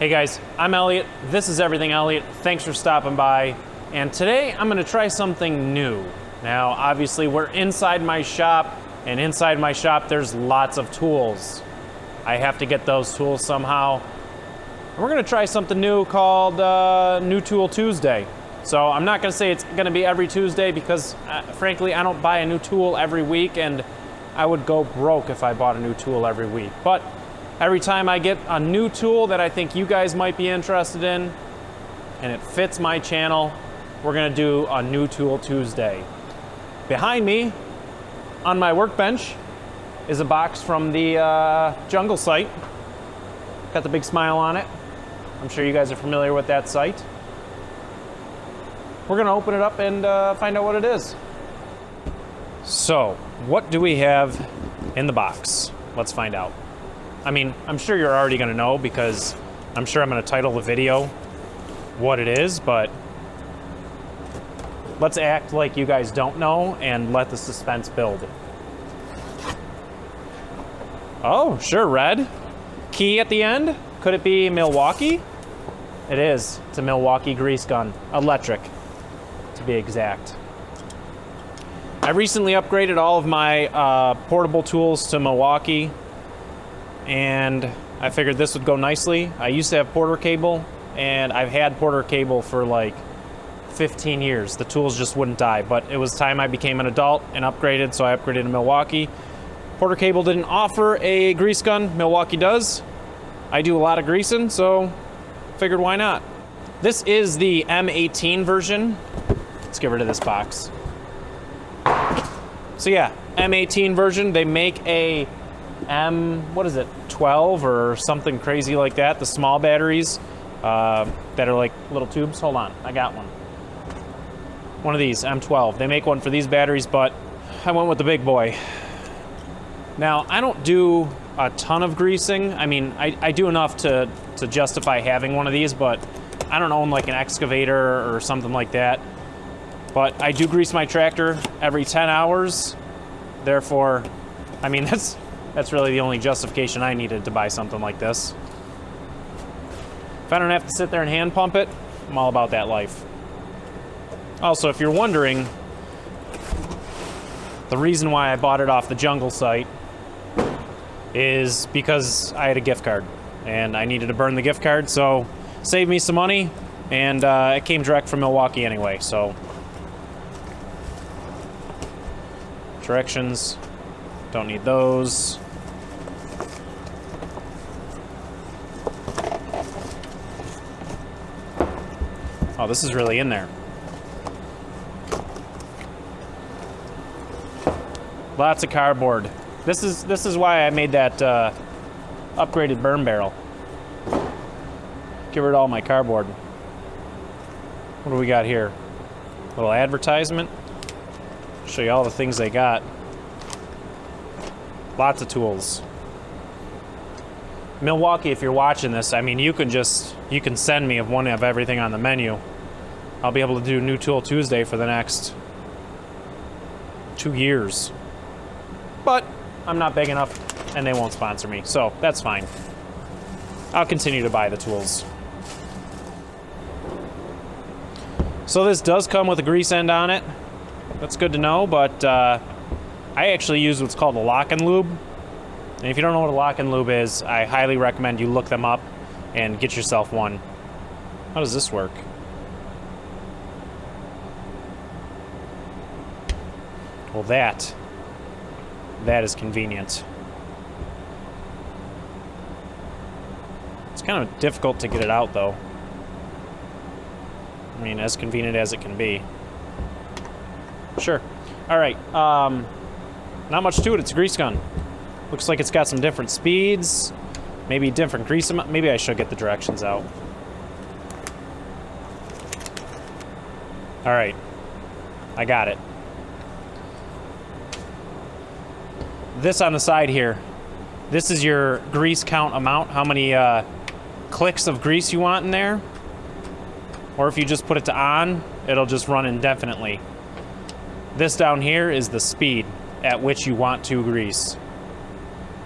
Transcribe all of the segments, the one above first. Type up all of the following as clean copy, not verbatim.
Hey guys, I'm Elliot. This is Everything Elliot. Thanks for stopping by. And today I'm gonna try something new. Now, obviously we're inside my shop, and inside my shop there's lots of tools. I have to get those tools somehow. And we're gonna try something new called New Tool Tuesday. So I'm not gonna say it's gonna be every Tuesday because frankly, I don't buy a new tool every week, and I would go broke if I bought a new tool every week. But every time I get a new tool that I think you guys might be interested in, and it fits my channel, we're gonna do a New Tool Tuesday. Behind me, on my workbench, is a box from the Jungle site. Got the big smile on it. I'm sure you guys are familiar with that site. We're gonna open it up and find out what it is. So, what do we have in the box? Let's find out. I mean, I'm sure you're already gonna know because I'm sure I'm gonna title the video what it is, but let's act like you guys don't know and let the suspense build. Oh, sure, red. Key at the end? Could it be Milwaukee? It is. It's a Milwaukee Grease Gun. Electric, to be exact. I recently upgraded all of my portable tools to Milwaukee, and I figured this would go nicely. I used to have Porter cable, and I've had Porter cable for like 15 years. The tools just wouldn't die, but it was time I became an adult and upgraded, so I upgraded to Milwaukee. Porter cable didn't offer a grease gun. Milwaukee does. I do a lot of greasing, so figured why not. This is the M18 version. Let's get rid of this box. So yeah, M18 version. They make a what is it, 12 or something crazy like that, the small batteries that are like little tubes. Hold on, I got one of these, M12. They make one for these batteries, but I went with the big boy. Now, I don't do a ton of greasing. I mean, I do enough to justify having one of these, but I don't own like an excavator or something like that. But I do grease my tractor every 10 hours. Therefore, I mean, that's really the only justification I needed to buy something like this. If I don't have to sit there and hand pump it, I'm all about that life. Also, if you're wondering, the reason why I bought it off the Jungle site is because I had a gift card and I needed to burn the gift card, so save me some money, and it came direct from Milwaukee anyway, so. Directions. Don't need those. Oh, this is really in there. Lots of cardboard. This is why I made that upgraded burn barrel. Get rid of all my cardboard. What do we got here? A little advertisement. Show you all the things they got. Lots of tools. Milwaukee, if you're watching this, I mean, you can send me one of everything on the menu. I'll be able to do New Tool Tuesday for the next 2 years. But I'm not big enough, and they won't sponsor me, so that's fine. I'll continue to buy the tools. So this does come with a grease end on it. That's good to know, but I actually use what's called a lock and lube. And if you don't know what a lock and lube is, I highly recommend you look them up and get yourself one. How does this work? Well, that is convenient. It's kind of difficult to get it out, though. I mean, as convenient as it can be. Sure. All right. Not much to it. It's a grease gun. Looks like it's got some different speeds, maybe different grease amount. Maybe I should get the directions out. All right. I got it. This on the side here, this is your grease count amount, how many clicks of grease you want in there. Or if you just put it to on, it'll just run indefinitely. This down here is the speed at which you want to grease.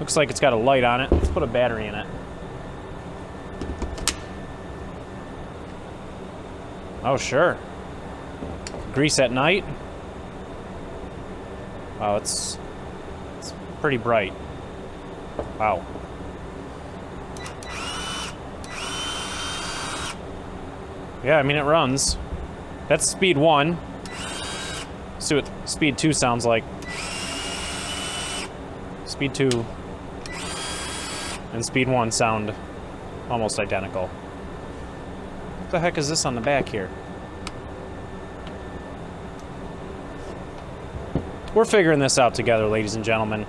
Looks like it's got a light on it. Let's put a battery in it. Oh, sure. Grease at night. Wow, it's pretty bright. Wow. Yeah, I mean, it runs. That's speed 1. Let's see what speed 2 sounds like. Speed 2 and speed 1 sound almost identical. What the heck is this on the back here? We're figuring this out together, ladies and gentlemen.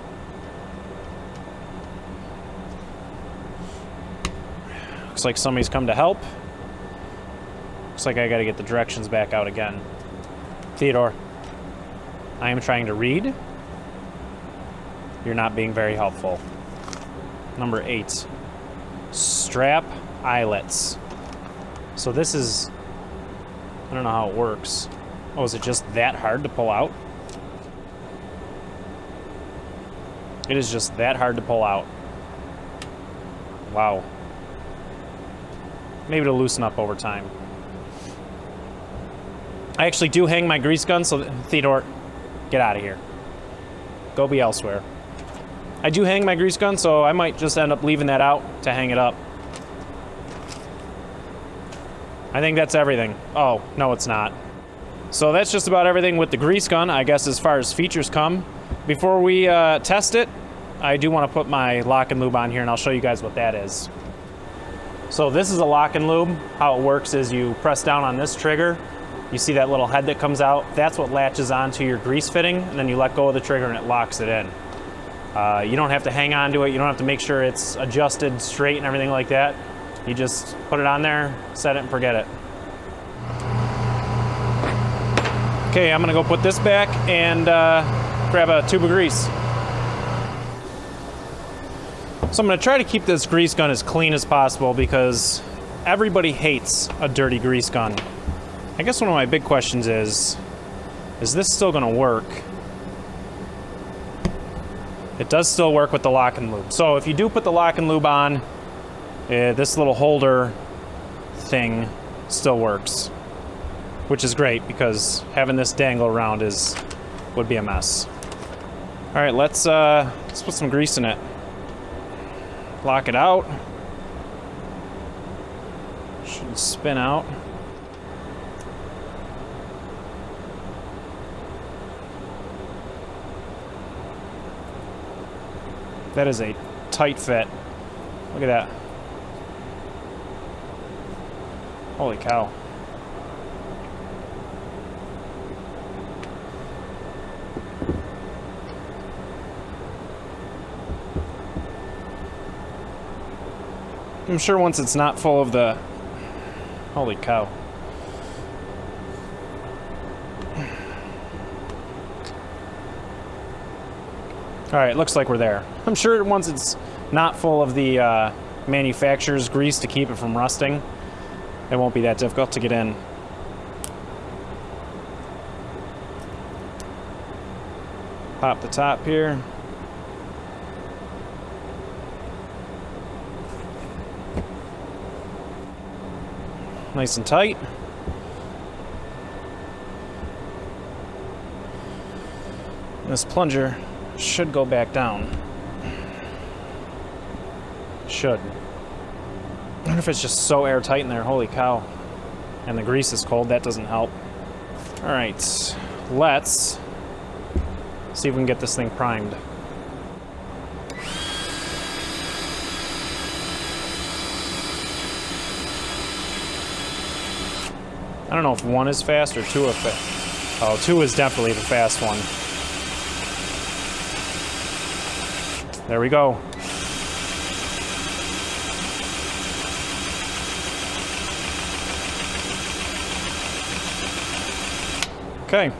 Looks like somebody's come to help. Looks like I gotta get the directions back out again. Theodore, I am trying to read. You're not being very helpful. Number 8. Strap eyelets. So this is... I don't know how it works. Oh, is it just that hard to pull out? It is just that hard to pull out. Wow. Maybe it'll loosen up over time. I actually do hang my grease gun, so Theodore, get out of here. Go be elsewhere. I do hang my grease gun, so I might just end up leaving that out to hang it up. I think that's everything. Oh, no, it's not. So that's just about everything with the grease gun, I guess, as far as features come. Before we test it, I do want to put my lock and lube on here, and I'll show you guys what that is. So this is a lock and lube. How it works is you press down on this trigger. You see that little head that comes out? That's what latches onto your grease fitting, and then you let go of the trigger and it locks it in. You don't have to hang on to it. You don't have to make sure it's adjusted straight and everything like that. You just put it on there, set it, and forget it. Okay, I'm gonna go put this back and grab a tube of grease. So I'm gonna try to keep this grease gun as clean as possible because everybody hates a dirty grease gun. I guess one of my big questions is this still gonna work? It does still work with the lock and lube. So if you do put the lock and lube on, this little holder thing still works, which is great because having this dangle around would be a mess. All right, let's put some grease in it. Lock it out. Should spin out. That is a tight fit. Look at that. Holy cow. I'm sure once it's not full of the... Holy cow. Alright, looks like we're there. I'm sure once it's not full of the manufacturer's grease to keep it from rusting, it won't be that difficult to get in. Pop the top here. Nice and tight. And this plunger should go back down. Should. I wonder if it's just so airtight in there. Holy cow. And the grease is cold. That doesn't help. All right. Let's see if we can get this thing primed. I don't know if 1 is fast or 2 is fast. Oh, 2 is definitely the fast one. There we go. Okay.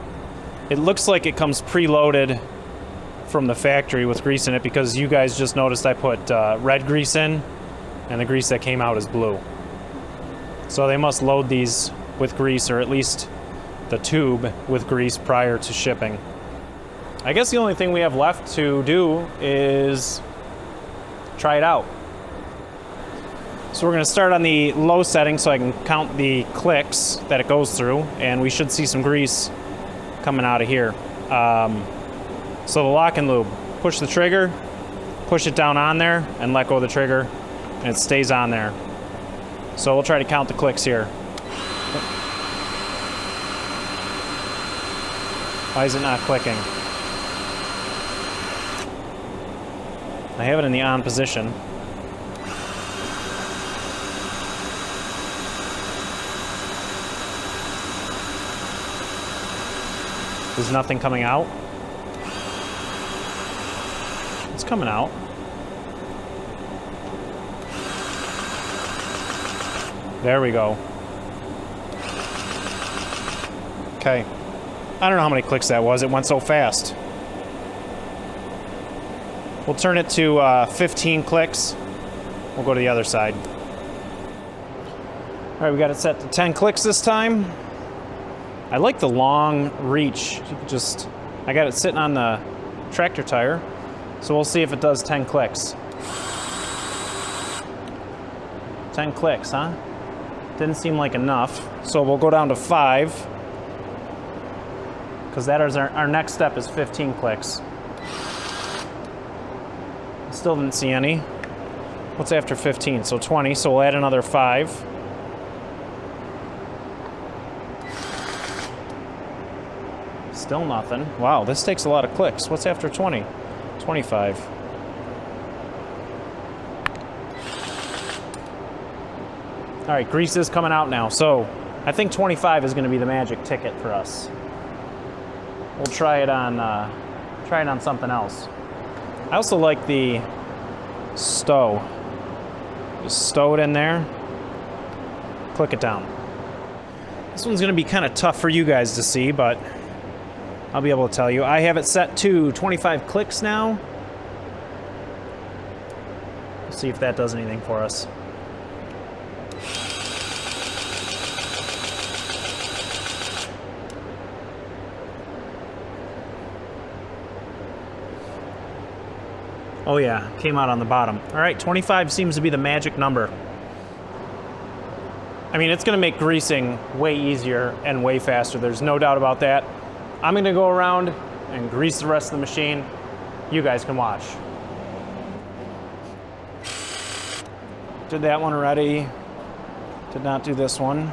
It looks like it comes preloaded from the factory with grease in it because you guys just noticed I put red grease in and the grease that came out is blue. So they must load these with grease, or at least the tube with grease prior to shipping. I guess the only thing we have left to do is try it out. So we're going to start on the low setting so I can count the clicks that it goes through, and we should see some grease coming out of here. So the lock and lube, push the trigger, push it down on there, and let go of the trigger, and it stays on there. So we'll try to count the clicks here. Why is it not clicking? I have it in the on position. There's nothing coming out. It's coming out. There we go. Okay. I don't know how many clicks that was. It went so fast. We'll turn it to 15 clicks. We'll go to the other side. All right, we got it set to 10 clicks this time. I like the long reach. You can just, I got it sitting on the tractor tire, so we'll see if it does 10 clicks. 10 clicks, huh? Didn't seem like enough, so we'll go down to 5, because that is our next step is 15 clicks. Still didn't see any. What's after 15? So 20, so we'll add another 5. Still nothing. Wow, this takes a lot of clicks. What's after 20? 25. All right, grease is coming out now. So I think 25 is going to be the magic ticket for us. We'll try it on something else. I also like the stow. Just stow it in there. Click it down. This one's going to be kind of tough for you guys to see, but I'll be able to tell you. I have it set to 25 clicks now. Let's see if that does anything for us. Oh yeah, came out on the bottom. All right, 25 seems to be the magic number. I mean, it's gonna make greasing way easier and way faster. There's no doubt about that. I'm gonna go around and grease the rest of the machine. You guys can watch. Did that one already. Did not do this one.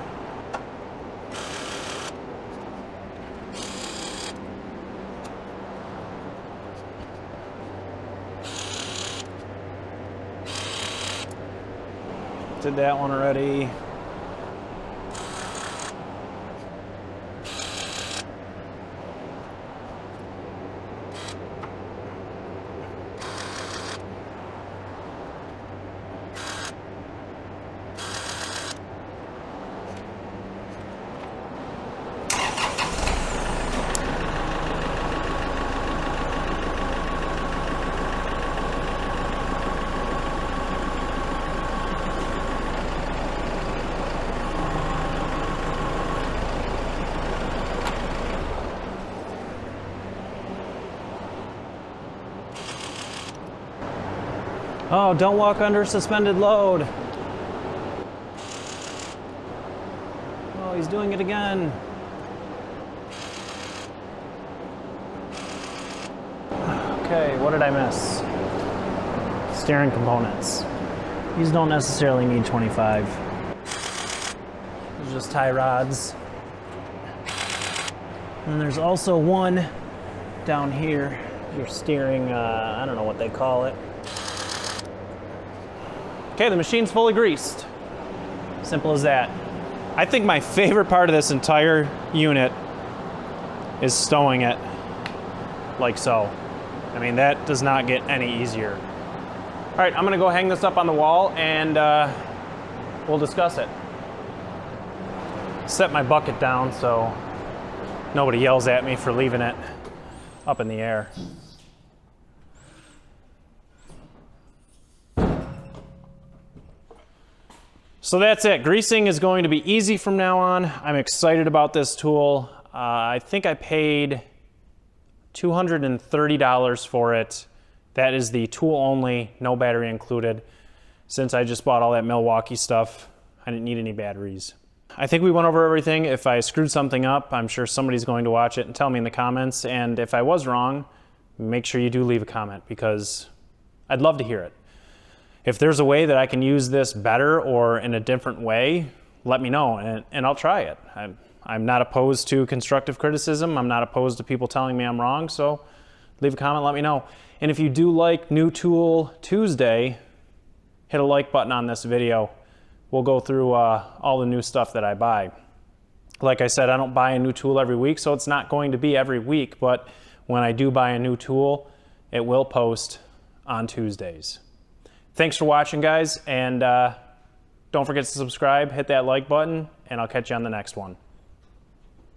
Did that one already. Oh, don't walk under suspended load. Oh, he's doing it again. Okay, what did I miss? Steering components. These don't necessarily need 25. There's just tie rods. And there's also one down here. Your steering, I don't know what they call it. Okay, the machine's fully greased. Simple as that. I think my favorite part of this entire unit is stowing it like so. I mean, that does not get any easier. All right, I'm gonna go hang this up on the wall and we'll discuss it. Set my bucket down so nobody yells at me for leaving it up in the air. So that's it. Greasing is going to be easy from now on. I'm excited about this tool. I think I paid $230 for it. That is the tool only, no battery included. since I just bought all that Milwaukee stuff, I didn't need any batteries. I think we went over everything. If I screwed something up, I'm sure somebody's going to watch it and tell me in the comments. And if I was wrong, make sure you do leave a comment because I'd love to hear it. If there's a way that I can use this better or in a different way, let me know and I'll try it. I'm not opposed to constructive criticism. I'm not opposed to people telling me I'm wrong. So leave a comment, let me know. And if you do like New Tool Tuesday, hit a like button on this video. We'll go through all the new stuff that I buy. Like I said, I don't buy a new tool every week, so it's not going to be every week, but when I do buy a new tool, it will post on Tuesdays. Thanks for watching, guys, and don't forget to subscribe, hit that like button, and I'll catch you on the next one.